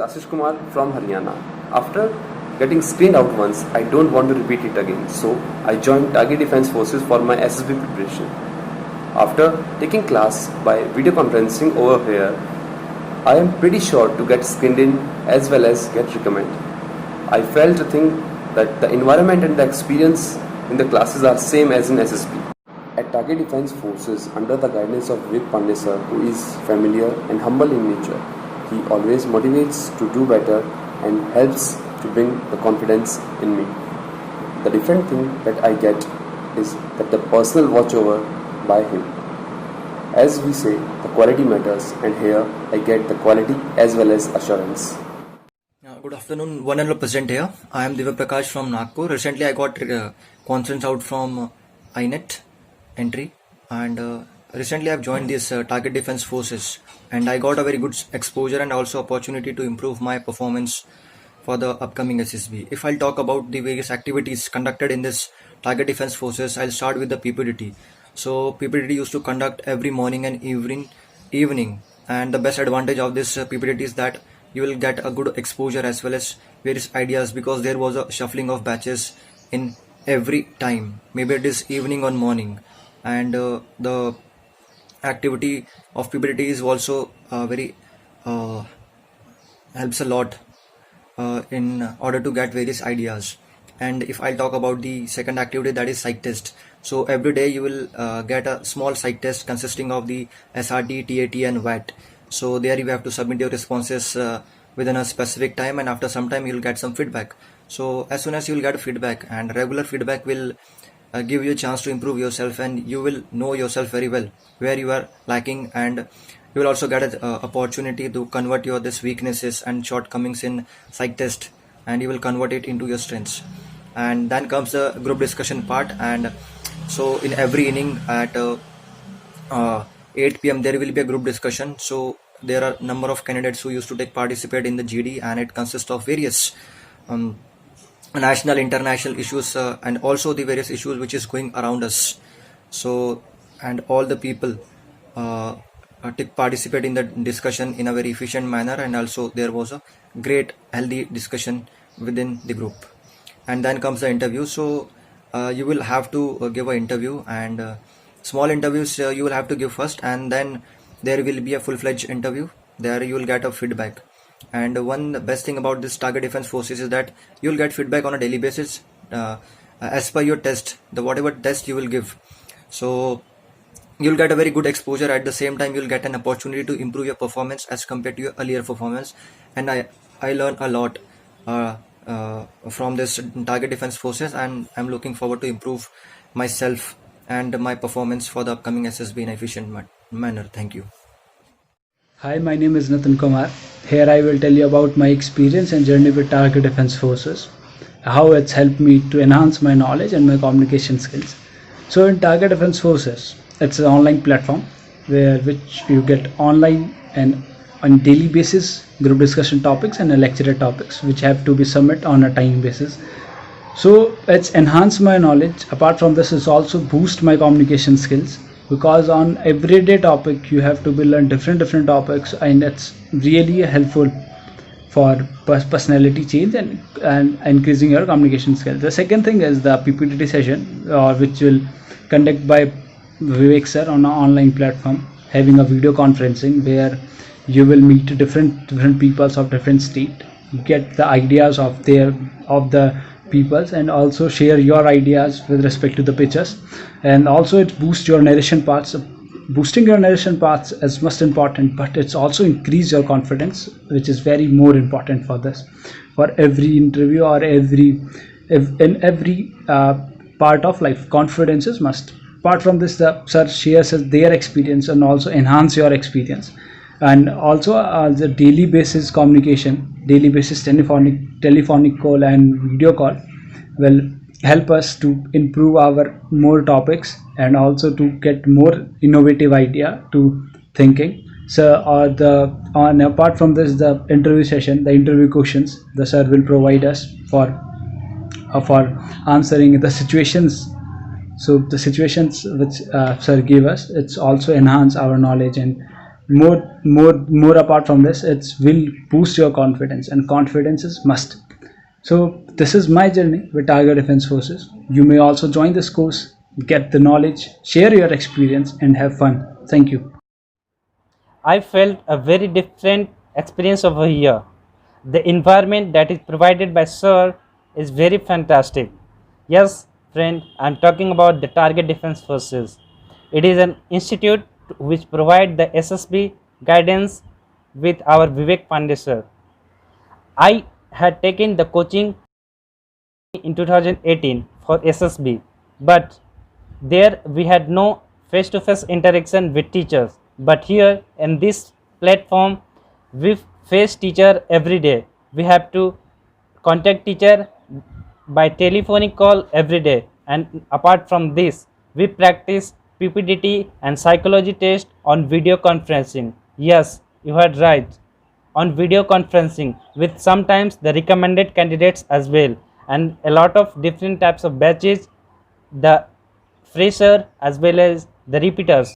Ashish Kumar from Haryana. After getting screened out once, I don't want to repeat it again. So I joined Target Defense Forces for my SSB preparation. After taking class by video conferencing over here, I am pretty sure to get screened in as well as get recommended. I failed to think that the environment and the experience in the classes are same as in SSB. At Target Defense Forces, under the guidance of Vivek Pandey sir, who is familiar and humble in nature, he always motivates to do better and helps to bring the confidence in me. The different thing that I get is that the personal watchover by him. As we say, the quality matters, and here I get the quality as well as assurance. Good afternoon, one and all present here. I am Divya Prakash from Nagpur. Recently I got conference out from INET entry, and recently I have joined this Target Defense Forces, and I got a very good exposure and also opportunity to improve my performance for the upcoming SSB. If I'll talk about the various activities conducted in this Target Defense Forces, I'll start with the PPDT. So PPDT used to conduct every morning and evening, and the best advantage of this PPDT is that you will get a good exposure as well as various ideas, because there was a shuffling of batches in every time, maybe it is evening or morning, and the activity of PPDT is also very helps a lot in order to get various ideas. And if I talk about the second activity, that is psych test. So every day you will get a small psych test consisting of the SRT, TAT and VAT. So there you have to submit your responses within a specific time, and after some time you'll get some feedback. So as soon as you'll get feedback, and regular feedback will give you a chance to improve yourself, and you will know yourself very well where you are lacking, and you will also get an opportunity to convert your this weaknesses and shortcomings in psych test, and you will convert it into your strengths. And then comes the group discussion part, and so in every inning at 8 p.m. there will be a group discussion. So there are number of candidates who used to participate in the GD, and it consists of various national, international issues, and also the various issues which is going around us. So, and all the people participate in the discussion in a very efficient manner, and also there was a great healthy discussion within the group. And then comes the interview. So you will have to give an interview, and small interviews you will have to give first, and then there will be a full-fledged interview. There you will get a feedback. And one best thing about this Target Defense Forces is that you will get feedback on a daily basis as per your test, the whatever test you will give. So you'll get a very good exposure. At the same time, you'll get an opportunity to improve your performance as compared to your earlier performance. And I learned a lot from this Target Defense Forces, and I'm looking forward to improve myself and my performance for the upcoming SSB in an efficient manner. Thank you. Hi, my name is Nathan Kumar. Here I will tell you about my experience and journey with Target Defense Forces, how it's helped me to enhance my knowledge and my communication skills. So in Target Defense Forces, it's an online platform which you get online and on daily basis group discussion topics and lecture topics which have to be submitted on a time basis. So it's enhanced my knowledge. Apart from this, it's also boost my communication skills, because on everyday topic you have to learn different topics, and it's really helpful for personality change and increasing your communication skills. The second thing is the PPDT session, which will conduct by Vivek sir on an online platform, having a video conferencing where you will meet different peoples of different state, get the ideas of the peoples, and also share your ideas with respect to the pictures. And also it boosts your narration parts. Boosting your narration parts is most important, but it's also increase your confidence, which is very more important for this, for every interview or in every part of life. Confidence is must. Apart from this, the sir shares their experience and also enhance your experience. And also the daily basis communication, daily basis telephonic call and video call will help us to improve our more topics, and also to get more innovative idea to thinking. So apart from this, the interview session, the interview questions the sir will provide us for answering the situations. So the situations which sir gave us, it's also enhance our knowledge and more apart from this, it will boost your confidence, and confidence is must. So this is my journey with Tiger Defense Forces. You may also join this course, get the knowledge, share your experience, and have fun. Thank you. I felt a very different experience over here. The environment that is provided by Sir is very fantastic. Yes, friend, I'm talking about the Target Defense Forces. It is an institute which provides the SSB guidance with our Vivek Pandey sir. I had taken the coaching in 2018 for SSB, but there we had no face-to-face interaction with teachers. But here in this platform, we face teacher every day. We have to contact teacher by telephonic call every day, and apart from this, we practice PPDT and psychology test on video conferencing. Yes, you heard right, on video conferencing with sometimes the recommended candidates as well, and a lot of different types of batches, the fresher as well as the repeaters.